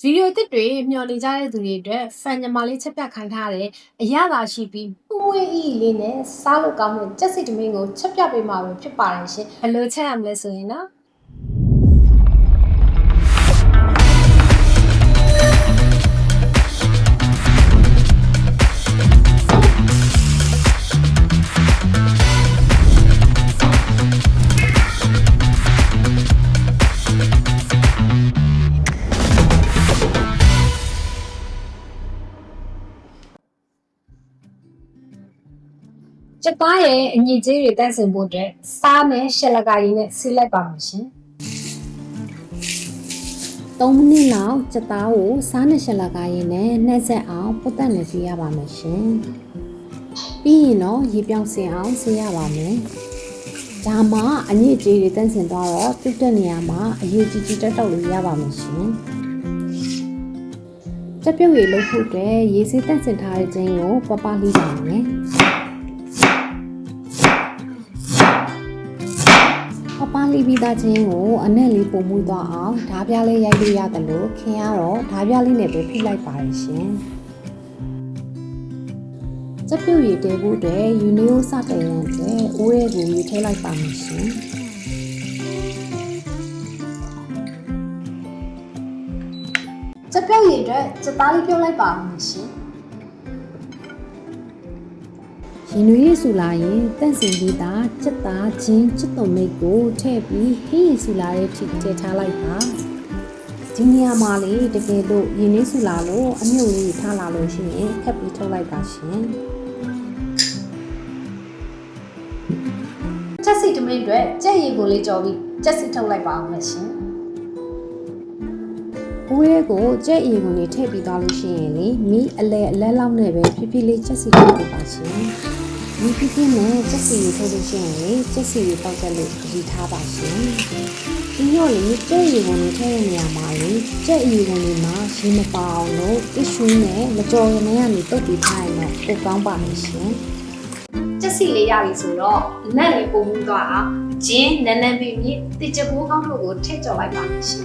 ဗီဒီယိုတစ်တွေမျှော်နေကြတဲ့သူတွေအတွက်ဖန်ညီမလေးချက်ပြခိုင်းထားတဲ့အရသာရှိပြီးမှုဝေးအီလေးနဲ့စားလို့ကောင်းတဲ့ကြက်စီတမင်းကိုချက်ပြပေးမှာပဲဖြစ်ပါတယ်ရှင်ဘယ်လိုချက်ရမလဲဆိုရင်နော်ကျက်သားရဲ့အညစ်အကြေးတွေတန့်စင်ဖို့အတွက်စားနဲ့ရှက်လကရင်းနဲ့ဆေးလိုက်ပါမယ်ရှင်3 မိနစ်လောက်ကျက်သားကိုစားနဲ့ရှက်လကရင်းနဲ့နှက်ဆက်အောင်ပုတ်တက်နေပြရပါမယ်ရှင်ပြီးရင်တော့ရေပြောင်းစင်အောင်ဆေးရပါမယ်ဒါမှအညစ်အကြေးတွေတန့်စင်သွားတော့ပြုတ်တဲ့နေရာမှာအရေးကြီးတက်တောက်လို့ရပါမယ်ရှင်ကျက်ပြုတ်ရည်လုပ်ဖို့အတွက်ရေဆေးတန့်စင်ထားတဲ့ခြင်းကိုပပလေးပါမယ်ပလီပြီးသားချင်းကိုအနက်လေးပုံမှုသွားအောင်ဓားပြားလေးရိုက်လို့ရတယ်လို့ခင်ရတော့ဓားပြားလေးနဲ့ပဲဖိလိုက်ပါရရှင်စက်ပြုတ်ရည်တဲဖို့အတွက်ယူနီယိုစတဲ့ရန်အတွက်အိုးရဲကိုယူထည့်လိုက်ပါမယ်ရှင်စက်ပြုတ်ရည်အတွက်စက်သားလေးပြုတ်လိုက်ပါမယ်ရှင်ရင်နွေးရည်ဆူလာရင်တန့်စင်ပြီးသားစက်သားချင်းချစ်တုံမိတ်ကိုထည့်ပြီးဟင်းရည်ဆူလာတဲ့ထိထည့်ထားလိုက်ပါဒီနေရာမှာလေတကယ်လို့ရင်နွေးဆူလာလို့အမြုပ်လေးထားလာလို့ရှိရင်ခက်ပြီးထုတ်လိုက်ပါရှင်ကြက်စီတမင်းအတွက်ကြက်ရည်ကိုလေးကြော်ပြီးကြက်စီထုတ်လိုက်ပါအောင်မယ်ရှင်ဘိုးရဲကိုကြက်ရည်ကိုနေထည့်ပြီးသွားလို့ရှိရင်လေမီးအလဲလောက်နဲ့ပဲဖြည်းဖြည်းလေးကြက်စီထုတ်ပေးပါရှင်ဒီပြင်းနဲ့ကြက်စီထုတ်လို့ရှိရင်လေကြက်စီတောက်တက်လို့ဒီထားပါရှင်ဒီတော့လေကြက်ရီဝင်ထည့်တဲ့နေရာမှာလေကြက်ရီဝင်မှာရေမပါအောင်လို့တစ်ရှူးနဲ့မကြော်ရမဲကနေတုတ်ပြီးထားရင်တော့ပိုကောင်းပါမယ်ရှင်ကြက်စီလေးရပြီဆိုတော့နက်လေးပုံမှုသွားအောင်ဂျင်းနန်းနန်းပြီးမြစ်တစ်ချက်ပိုးကောင်းတို့ကိုထည့်ကြော်လိုက်ပါမယ်ရှင်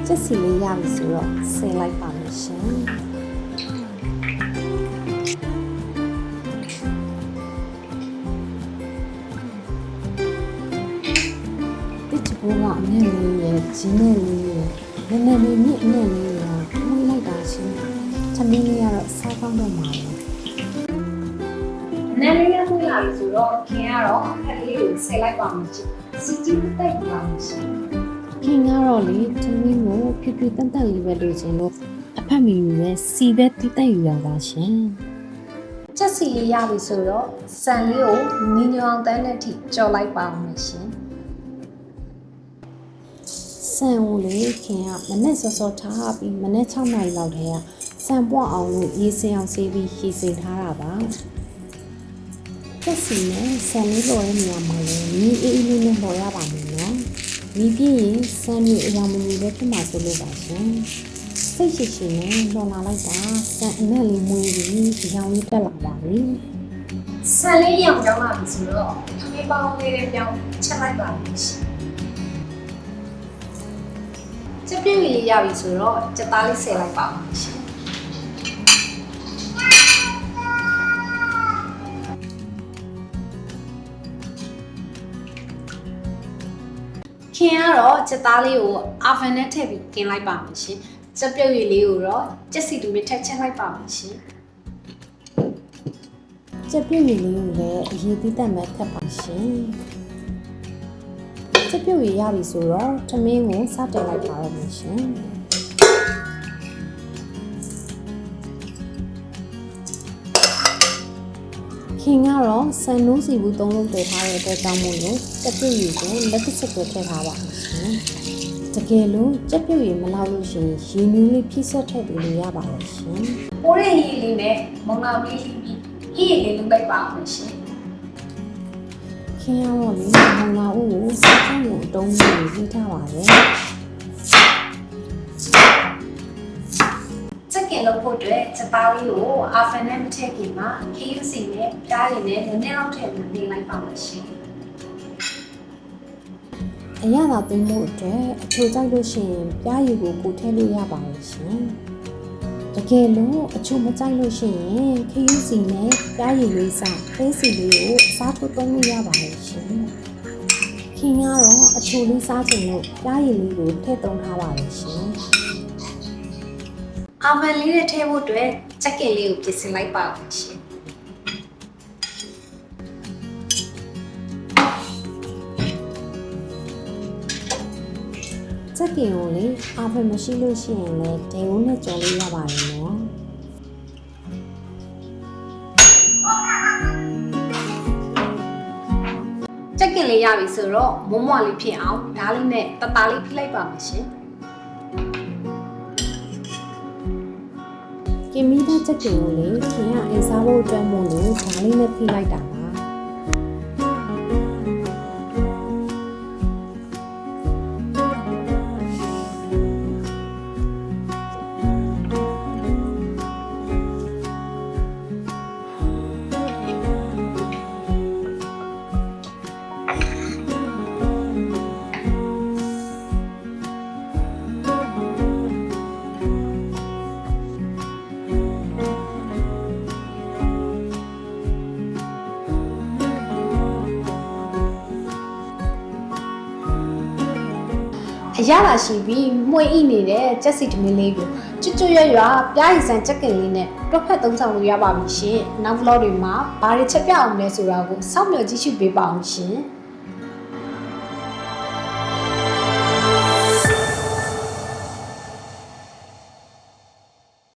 ကြက်စီလေးရပြီဆိုတော့ဆယ်လိုက်ပါမယ်ရှင်ဘိုးကအမြင့်လေးရဲ့ဂျင်းနဲ့လေးရဲ့နည်းနည်းလေးမြင့်အမြင့်လေးကမှုန်းလိုက်တာရှင်သမီးလေးကတော့စားကောင်းတော့မှာပဲနည်းလေးရမှုလာပြီဆိုတော့ခင်ကတော့အခက်လေးကိုဆယ်လိုက်ပါမယ်ရှင်စီကြီးတက်ပါမယ်ရှင်ခင်ကတော့လေသမီးကိုဖြူဖြူတန်တန်လေးပဲလို့ရှင်လို့အဖက်မီယူရဲ့စီပဲတိတ်ယူရပါရှင်ကြက်စီလေးရပြီဆိုတော့ဆန်လေးကိုနီညောင်တန်းတဲ့အထိကြော်လိုက်ပါမယ်ရှင်ဆန်ကိုလေခင်ကမနေ့စောစောထားပြီးမနေ့6နာရီလောက်တည်းကဆန်ပွားအောင်လို့ရေစင်အောင်ဆေးပြီးရေစင်ထားတာပါကျက်စီနဲ့ဆန်လေးလော်တဲ့နေရာမှာလည်းမီးအေးလေးနဲ့လော်ရပါမယ်နော်မီးပြည့်ရင်ဆန်တွေအယောင်မကြီးပဲဖြစ်မှာဆိုလို့ပါရှင်စိတ်ရှိရှိနဲ့လော်လာလိုက်တာဆန်အနက်လေးမွေးပြီးအယောင်လေးတက်လာပါပြီဆန်လေးရောင်ကြောင်းလာပြီဆိုတော့ခမေးပေါင်းလေးနဲ့ပြောင်းချက်လိုက်ပါမယ်ရှင်ကြက်ပြည့်လေးရပြီဆိုတော့ကြက်သားလေးဆယ်လိုက်ပါမယ်ရှင်ခင်ကတော့ကြက်သားလေးကိုအာဖန်နဲ့ထည့်ပြီးกินလိုက်ပါမယ်ရှင်ကြက်ပြုတ်ရည်လေးကိုတော့ကြက်စီတူနဲ့ထည့်ချက်လိုက်ပါမယ်ရှင်ကြက်ပြုတ်ရည်လေးကိုလည်းအရေးသီးတက်မဲ့ခတ်ပါရှင်ကြက်ပြုတ်ရည်ရပြီဆိုတော့ထမင်းကိုစတင်လိုက်ပါတော့မယ်ရှင်ခင်ကတော့ဆန်နိုးစီဘူး3လုံးတည်ထားတဲ့အတွက်ကြောင့်မို့လို့ကြက်ပြုတ်ရည်ကိုလက်တစ်ချက်ပဲထည့်ထားပါမယ်ရှင်တကယ်လို့ကြက်ပြုတ်ရည်မလောက်လို့ရှိရင်ရေနူးလေးဖြည့်ဆက်ထည့်ပေးလို့ရပါတယ်ရှင်ပိုးတဲ့ရည်လေးနဲ့မုံလာလေးပြီးရည်လေးလုပ်လိုက်ပါမယ်ရှင်ခင်ရတော့လေမင်္ဂလာဦးကိုစက်ချောင်းကိုတုံးပြီးရေးထားပါတယ်ချက်ကင်လို့ဖို့အတွက်စပါးလေးကိုအာဖန်နဲ့မထည့်ခင်မှာခင်းစီနဲ့ပြားရည်နဲ့နည်းနည်းလောက်ထည့်ပြီးနေလိုက်ပါမယ်ရှင်ခ အရသာသွင်းမှုအတွက်အချိုကြိုက်လို့ရှိရင်ပြားရည်ကိုပို့ထည့်လို့ရပါတယ်ရှင်တကယ်လို့အချိုမကြိုက်လို့ရှိရင်ခရူးစီနဲ့ပြားရည်လေးစားသေးစီလေးကိုအစားထိုးသုံးလို့ရပါတယ်ရှင်ခင်ကတော့အချိုလေးစားချင်လို့ပြားရည်လေးကိုထည့်သုံးထားပါတယ်ရှင်အာဗန်လေးနဲ့ထည့်ဖို့အတွက်ကြက်ကင်လေးကိုပြင်ဆင်လိုက်ပါဦးရှင်ကြက်ကင်ကိုလေအာဗန်မရှိလို့ရှိရင်လည်းဒဲဝန်းနဲ့ကြော်လို့ရပါတယ်နော်ကြက်ကင်လေးရပြီဆိုတော့မွန်းမွားလေးဖြစ်အောင်ဓာတ်လေးနဲ့တတလေးဖိလိုက်ပါမယ်ရှင်ကင်မီတဲ့ကြက်ကင်ကိုလေခင်ကအိမ်စားဖို့အတွက်မို့လို့ဓာတ်လေးနဲ့ဖိလိုက်တာပါအရသာရှိပြီးမှွေအိနေတဲ့ကြက်စီတမင်းလေးကိုကျွတ်ရွရွပြားရည်စံကြက်ကင်လေးနဲ့တွက်ဖက်သုံးဆောင်လို့ရပါပြီရှင်နောက် vlog တွေမှာဘာတွေချက်ပြအောင်လဲဆိုတာကိုစောင့်မျှော်ကြည့်ရှုပေးပါအောင်ရှင်